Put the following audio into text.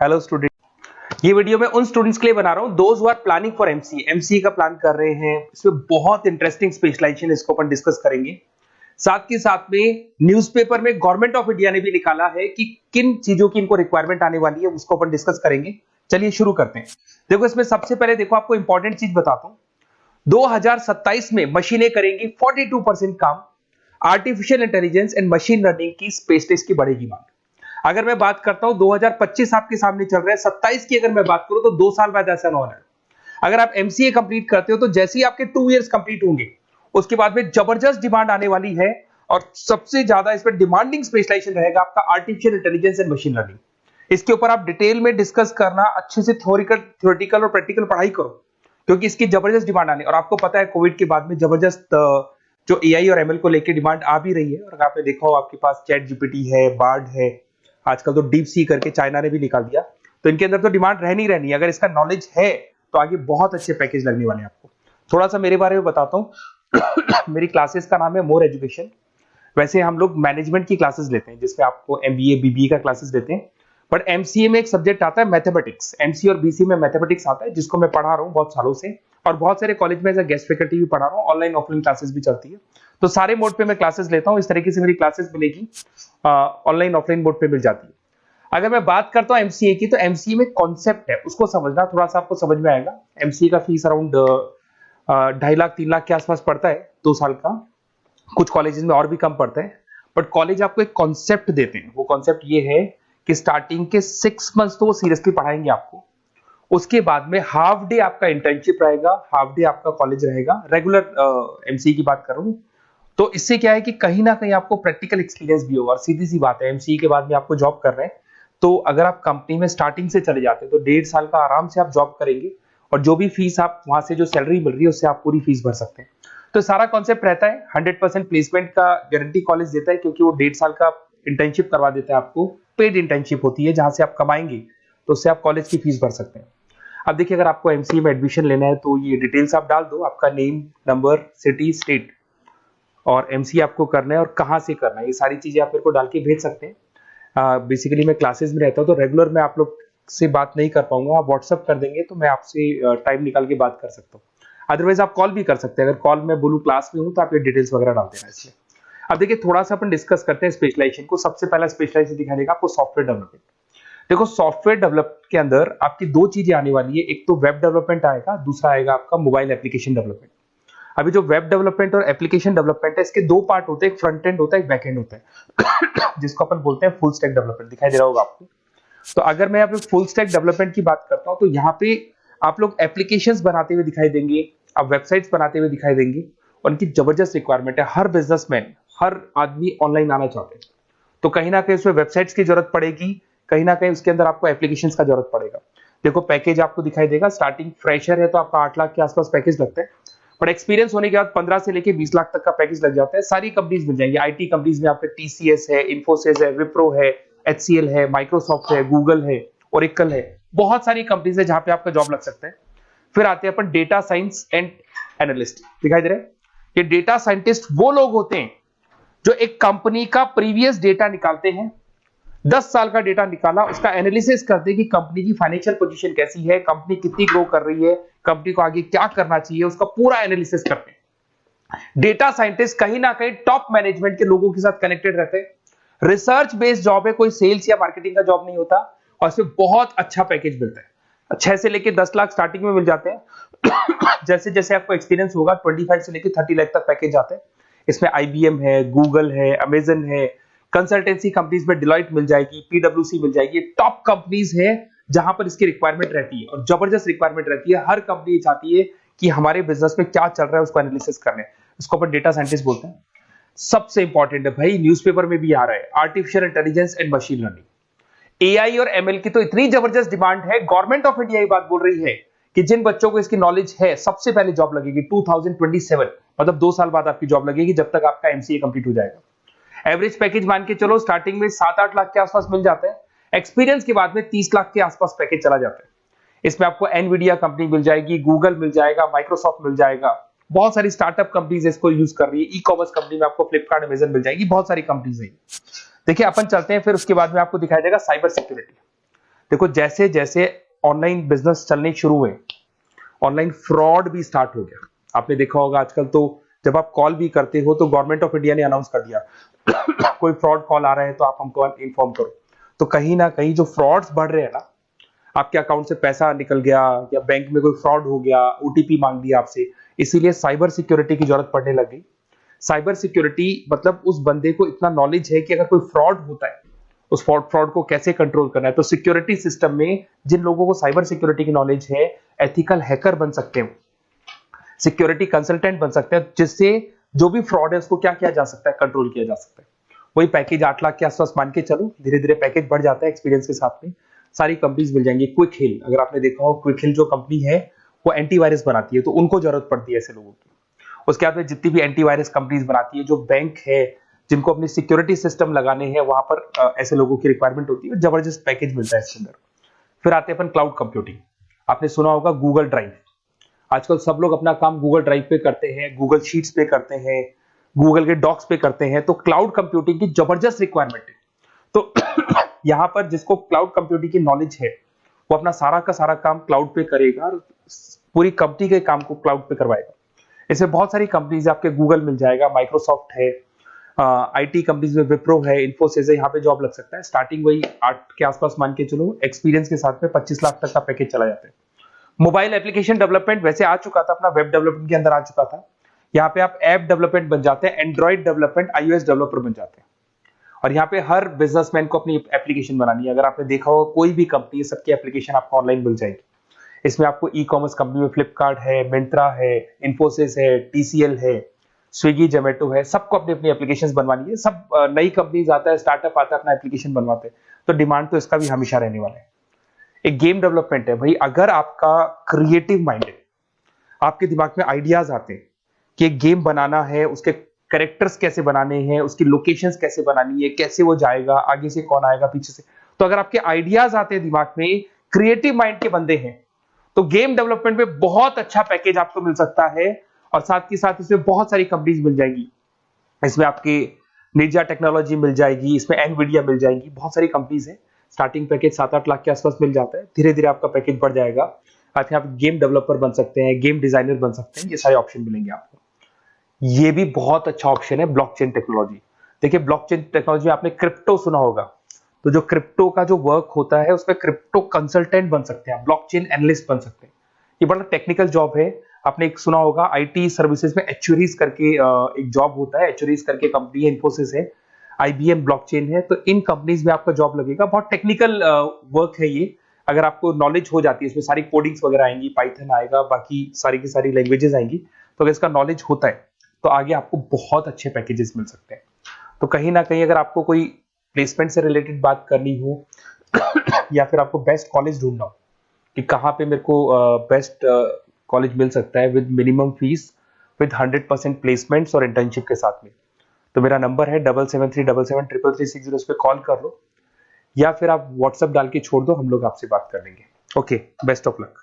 Hello student, ये video मैं उन स्टूडेंट्स के लिए बना रहा हूं those who are planning for MCA का प्लान कर रहे हैं। इसमें बहुत इंटरेस्टिंग स्पेशलाइजेशन इसको अपन डिस्कस करेंगे। साथ के साथ में न्यूज़पेपर में गवर्नमेंट ऑफ इंडिया ने भी निकाला है कि किन चीजों की इनको रिक्वायरमेंट आने वाली है, उसको अपन डिस्कस करेंगे। चलिए शुरू करते हैं। देखो, इसमें सबसे पहले देखो आपको इंपॉर्टेंट चीज बताता हूं। 2027 में मशीनें करेंगी 42% काम। Artificial intelligence and machine learning की स्पेस टेस्ट की बढ़ेगी मांग। अगर मैं बात करता हूं 2025 आपके सामने चल रहा है, 27 की अगर मैं बात करूं तो 2 साल बाद ऐसा ना होना है। अगर आप एमसीए कंप्लीट करते हो तो जैसे ही आपके 2 इयर्स कंप्लीट होंगे उसके बाद में जबरदस्त डिमांड आने वाली है और सबसे ज्यादा इस पर डिमांडिंग स्पेशलाइजेशन रहेगा आपका artificial intelligence and machine learning. इसके ऊपर आप डिटेल में डिस्कस करना, अच्छे से थ्योरेटिकल और प्रैक्टिकल पढ़ाई करो, क्योंकि इसकी जबरदस्त डिमांड आने। और आपको पता है कोविड के बाद में जबरदस्त जो एआई और एमएल को लेकर डिमांड आ भी रही है। और आपने देखा हो आपके पास चैट जीपीटी है, बार्ड है, आजकल तो डीप सी करके चाइना ने भी निकाल दिया। तो इनके अंदर तो डिमांड रहनी रहनी है। अगर इसका नॉलेज है तो आगे बहुत अच्छे पैकेज लगने वाले हैं आपको। थोड़ा सा मेरे बारे में बताता हूँ। मेरी क्लासेस का नाम है मोर एजुकेशन। वैसे हम लोग मैनेजमेंट की क्लासेस लेते हैं जिसमें आपको एमबीए बीबीए का क्लासेस देते हैं, बट एमसीए में एक सब्जेक्ट आता है मैथमेटिक्स। एमसीए और बीसीए में मैथमेटिक्स आता है, जिसको मैं पढ़ा रहा हूँ बहुत सालों से, और बहुत सारे कॉलेज में एज अ गेस्ट फैकल्टी भी पढ़ा रहा हूँ। ऑनलाइन ऑफलाइन क्लासेस भी चलती है, तो सारे मोड पे मैं क्लासेस लेता हूँ। इस तरीके से मेरी क्लासेस मिलेगी, ऑनलाइन ऑफलाइन मोड पे मिल जाती है। अगर मैं बात करता हूं एमसीए की, तो एमसीए में कॉन्सेप्ट है, उसको समझना थोड़ा सा आपको समझ में आएगा। एमसीए का फीस अराउंड 2.5 लाख 3 लाख के आसपास पड़ता है 2 साल का। कुछ कॉलेजेस में और भी कम पड़ता है, बट कॉलेज आपको एक कॉन्सेप्ट देते हैं। वो कॉन्सेप्ट ये है कि स्टार्टिंग के 6 मंथ्स तो वो सीरियसली पढ़ाएंगे आपको। उसके बाद में हाफ डे आपका इंटर्नशिप रहेगा, हाफ डे आपका कॉलेज रहेगा। रेगुलर एमसीए की बात कर रहा हूं, तो इससे क्या है कि कहीं ना कहीं आपको प्रैक्टिकल एक्सपीरियंस भी होगा। और सीधी सी बात है, एमसीए के बाद में आपको जॉब कर रहे हैं, तो अगर आप कंपनी में स्टार्टिंग से चले जाते हैं तो 1.5 साल का आराम से आप जॉब करेंगे, और जो भी फीस आप वहां से जो सैलरी मिल रही है उससे आप पूरी फीस भर सकते हैं। तो सारा कॉन्सेप्ट रहता है। 100% प्लेसमेंट का गारंटी कॉलेज देता है, क्योंकि वो 1.5 साल का इंटर्नशिप करवा देता है आपको। पेड इंटर्नशिप होती है, जहां से आप कमाएंगे तो उससे आप कॉलेज की फीस भर सकते हैं। अब देखिए, अगर आपको एमसीए में एडमिशन लेना है तो ये डिटेल्स आप डाल दो, आपका नेम, नंबर, सिटी, स्टेट, और एमसीए आपको करना है और कहाँ से करना है, ये सारी चीजें आप मेरे को डाल के भेज सकते हैं। बेसिकली मैं क्लासेस में रहता हूँ, तो रेगुलर मैं आप लोग से बात नहीं कर पाऊंगा। आप व्हाट्सअप कर देंगे तो मैं आपसे टाइम निकाल के बात कर सकता हूँ। अदरवाइज आप कॉल भी कर सकते हैं। अगर कॉल में बोलूँ क्लास में हूँ तो आप ये डिटेल्स वगैरह डाल देना इसलिए। अब देखिए, थोड़ा सा अपन डिस्कस करते हैं स्पेशलाइजेशन को। सबसे पहला स्पेशलाइजेशन दिखाई देगा आपको सॉफ्टवेयर डेवलपमेंट। देखो, सॉफ्टवेयर डेवलप के अंदर आपकी 2 चीजें आने वाली है। एक तो वेब डेवलपमेंट आएगा, दूसरा आएगा आपका मोबाइल एप्लीकेशन डेवलपमेंट। अभी जो वेब डेवलपमेंट और एप्लीकेशन डेवलपमेंट है, इसके 2 पार्ट होते हैं, एक फ्रंट एंड होता है, एक बैक एंड होता है, जिसको अपन बोलते हैं फुल स्टैक डेवलपमेंट। दिखाई दे रहा होगा आपको। तो अगर मैं यहाँ पे फुल स्टैक डेवलपमेंट की बात करता हूँ, तो यहाँ पे आप लोग एप्लीकेशंस बनाते हुए दिखाई देंगे, आप वेबसाइट्स बनाते हुए दिखाई देंगे। उनकी जबरदस्त रिक्वायरमेंट है। हर बिजनेसमैन, हर आदमी ऑनलाइन आना चाहते हैं, तो कहीं ना कहीं उसमें वेबसाइट्स की जरूरत पड़ेगी, कहीं ना कहीं उसके अंदर आपको एप्लीकेशंस का जरूरत पड़ेगा। देखो, पैकेज आपको दिखाई देगा। स्टार्टिंग फ्रेशर है तो आपका 8 लाख के आसपास पैकेज लगता है, पर एक्सपीरियंस होने के बाद 15 से लेके 20 लाख तक का पैकेज लग जाता है। सारी कंपनीज मिल जाएंगी। आईटी कंपनीज में आपके टीसीएस है, इन्फोसिस है, विप्रो है, एचसीएल है, माइक्रोसॉफ्ट है, गूगल है, ओरेकल है। बहुत सारी कंपनीज है जहां पे आपका जॉब लग सकता है। फिर आते हैं अपन डेटा साइंस एंड एनालिस्ट। दिखाई दे रहे हैं? ये डेटा साइंटिस्ट वो लोग होते हैं जो एक कंपनी का प्रीवियस डेटा निकालते हैं। 10 साल का डेटा निकाला, उसका एनालिसिस करते हैं कि कंपनी की फाइनेंशियल पोजीशन कैसी है, कंपनी कितनी ग्रो कर रही है, कंपनी को आगे क्या करना चाहिए, उसका पूरा एनालिसिस करते हैं। डेटा साइंटिस्ट कहीं ना कहीं टॉप मैनेजमेंट के लोगों के साथ कनेक्टेड रहते हैं। रिसर्च बेस्ड जॉब है, कोई सेल्स या मार्केटिंग का जॉब नहीं होता, और इसमें बहुत अच्छा पैकेज मिलता है। 6 से लेकर 10 लाख स्टार्टिंग में मिल जाते हैं। जैसे जैसे आपको एक्सपीरियंस होगा 25 से लेकर 30 लाख तक पैकेज आते हैं। इसमें आईबीएम है, गूगल है, अमेजन है, कंसल्टेंसी कंपनीज में डिलॉयट मिल जाएगी, पीडब्ल्यूसी मिल जाएगी। टॉप कंपनीज है जहां पर इसकी रिक्वायरमेंट रहती है, और जबरदस्त रिक्वायरमेंट रहती है। हर कंपनी चाहती है कि हमारे बिजनेस में क्या चल रहा है उसको एनालिसिस करने। इसको अपन डेटा साइंटिस्ट बोलते हैं। सबसे इंपॉर्टेंट है भाई, न्यूज़पेपर में भी आ रहा है, artificial intelligence and machine learning. AI और एमएल की तो इतनी जबरदस्त डिमांड है। गवर्नमेंट ऑफ इंडिया ये बात बोल रही है कि जिन बच्चों को इसकी नॉलेज है सबसे पहले जॉब लगेगी 2027, मतलब 2 साल बाद आपकी जॉब लगेगी, जब तक आपका एमसीए कंप्लीट हो जाएगा। एवरेज पैकेज मान के चलो स्टार्टिंग में 7-8 लाख के आसपास मिल जाते हैं। एक्सपीरियंस के बाद में 30 लाख के आसपास पैकेज चला जाता है। इसमें आपको एनवीडिया कंपनी मिल जाएगी, गूगल मिल जाएगा, माइक्रोसॉफ्ट मिल जाएगा। बहुत सारी स्टार्टअप कंपनीज इसको यूज कर रही है। ई कॉमर्स कंपनी में आपको फ्लिपकार्ट, अमेजन मिल जाएगी। बहुत सारी कंपनीज है। देखिए, अपन चलते हैं फिर उसके बाद में आपको दिखाई देगा साइबर सिक्योरिटी। देखो जैसे जैसे ऑनलाइन बिजनेस चलने शुरू हुए, ऑनलाइन फ्रॉड भी स्टार्ट हो गया। आपने देखा होगा आजकल तो जब आप कॉल भी करते हो तो गवर्नमेंट ऑफ इंडिया ने अनाउंस कर दिया कोई फ्रॉड कॉल आ रहा है तो आप हमको इन्फॉर्म करो। तो कहीं ना कहीं जो फ्रॉड्स बढ़ रहे हैं ना, आपके अकाउंट से पैसा निकल गया या बैंक में कोई फ्रॉड हो गया, ओटीपी मांग लिया आपसे, इसीलिए साइबर सिक्योरिटी की जरूरत पड़ने लग गई। साइबर सिक्योरिटी मतलब उस बंदे को इतना नॉलेज है कि अगर कोई फ्रॉड होता है, उस फ्रॉड को कैसे कंट्रोल करना है। तो सिक्योरिटी सिस्टम में जिन लोगों को साइबर सिक्योरिटी की नॉलेज है, एथिकल हैकर बन सकते हैं, सिक्योरिटी कंसल्टेंट बन सकते हैं, जिससे जो भी फ्रॉड है उसको क्या किया जा सकता है, कंट्रोल किया जा सकता है। वही पैकेज 8 लाख के आसपास मान के चलो, धीरे धीरे पैकेज बढ़ जाता है एक्सपीरियंस के साथ में। सारी कंपनीज मिल जाएंगी। क्विक हिल, अगर आपने देखा हो, क्विक हिल जो कंपनी है वो एंटीवायरस बनाती है, तो उनको जरूरत पड़ती है ऐसे लोगों की। उसके बाद में जितनी भी एंटीवायरस कंपनीज बनाती है, जो बैंक है जिनको अपनी सिक्योरिटी सिस्टम लगाने हैं, वहां पर ऐसे लोगों की रिक्वायरमेंट होती है। जबरदस्त पैकेज मिलता है इसके अंदर। फिर आते हैं अपन क्लाउड कंप्यूटिंग। आपने सुना होगा गूगल ड्राइव। आजकल सब लोग अपना काम गूगल ड्राइव पे करते हैं, गूगल शीट्स पे करते हैं, गूगल के डॉक्स पे करते हैं। तो क्लाउड कंप्यूटिंग की जबरदस्त रिक्वायरमेंट है। तो यहां पर जिसको क्लाउड कंप्यूटिंग की नॉलेज है, वो अपना सारा का सारा काम क्लाउड पे करेगा और पूरी कंपनी के काम को क्लाउड पे करवाएगा। इसमें बहुत सारी कंपनीज है, आपके गूगल मिल जाएगा, माइक्रोसॉफ्ट है, आईटी कंपनीज में विप्रो है, इन्फोसिस है, यहाँ पे जॉब लग सकता है। स्टार्टिंग वही 8 के आसपास मान के चलो, एक्सपीरियंस के साथ में 25 लाख तक का पैकेज चला जाता है। मोबाइल एप्लीकेशन डेवलपमेंट वैसे आ चुका था, अपना वेब डेवलपमेंट के अंदर आ चुका था। यहाँ पे आप ऐप डेवलपमेंट बन जाते हैं, एंड्रॉइड डेवलपमेंट, आईओएस डेवलपर बन जाते हैं। और यहाँ पे हर बिजनेसमैन को अपनी एप्लीकेशन बनानी है। अगर आपने देखा हो कोई भी कंपनी, सबकी एप्लीकेशन आपको ऑनलाइन मिल जाएगी। इसमें आपको ई कॉमर्स कंपनी में फ्लिपकार्ट है, मिंत्रा है, इन्फोसिस है, टीसीएल है, स्विगी, जोमेटो है, सबको अपनी अपनी एप्लीकेशन बनवानी है। सब नई कंपनीज आता है, स्टार्टअप आता है, अपना एप्लीकेशन बनवाते हैं। तो डिमांड तो इसका भी हमेशा रहने वाला है। एक गेम डेवलपमेंट है भाई। अगर आपका क्रिएटिव माइंड है, आपके दिमाग में आइडियाज आते हैं कि एक गेम बनाना है, उसके कैरेक्टर्स कैसे बनाने हैं, उसकी लोकेशंस कैसे बनानी है, कैसे वो जाएगा, आगे से कौन आएगा, पीछे से, तो अगर आपके आइडियाज आते हैं दिमाग में, क्रिएटिव माइंड के बंदे हैं, तो गेम डेवलपमेंट में बहुत अच्छा पैकेज आपको मिल सकता है। और साथ ही साथ इसमें बहुत सारी कंपनीज मिल जाएंगी। इसमें आपकी निंजा टेक्नोलॉजी मिल जाएगी, इसमें एनवीडिया मिल जाएंगी, बहुत सारी कंपनीज है। स्टार्टिंग पैकेज 7-8 लाख के आसपास मिल जाता है। धीरे धीरे आपका पैकेज बढ़ जाएगा। आप गेम डेवलपर बन सकते हैं, गेम डिजाइनर बन सकते हैं, ये सारे ऑप्शन मिलेंगे आपको। ये भी बहुत अच्छा ऑप्शन है ब्लॉकचेन टेक्नोलॉजी। देखिए ब्लॉकचेन टेक्नोलॉजी में आपने क्रिप्टो सुना होगा, तो जो क्रिप्टो का जो वर्क होता है उसमें क्रिप्टो कंसल्टेंट बन सकते हैं, ब्लॉकचेन एनालिस्ट बन सकते हैं। ये बड़ा टेक्निकल जॉब है। आपने एक सुना होगा आईटी सर्विसेज में एक्चुअरीज करके एक जॉब होता है, एक्चुअरीज करके कंपनी है, इन्फोसिस है, आईबीएम ब्लॉकचेन है। तो इन कंपनीज में आपका जॉब लगेगा। बहुत टेक्निकल वर्क है ये। अगर आपको नॉलेज हो जाती है, इसमें सारी कोडिंग्स वगैरह आएंगी, पाइथन आएगा, बाकी सारी की सारी लैंग्वेजेस आएंगी। तो अगर इसका नॉलेज होता है तो आगे आपको बहुत अच्छे पैकेजेस मिल सकते हैं। तो कहीं ना कहीं अगर आपको कोई प्लेसमेंट से रिलेटेड बात करनी हो या फिर आपको बेस्ट कॉलेज ढूंढना हो कि कहाँ पे मेरे को बेस्ट कॉलेज मिल सकता है with minimum fees, with 100% placements और इंटर्नशिप के साथ में, तो मेरा नंबर है 7737733360। इस पे कॉल कर लो या फिर आप व्हाट्सएप डाल के छोड़ दो, हम लोग आपसे बात कर लेंगे। Okay, best of luck.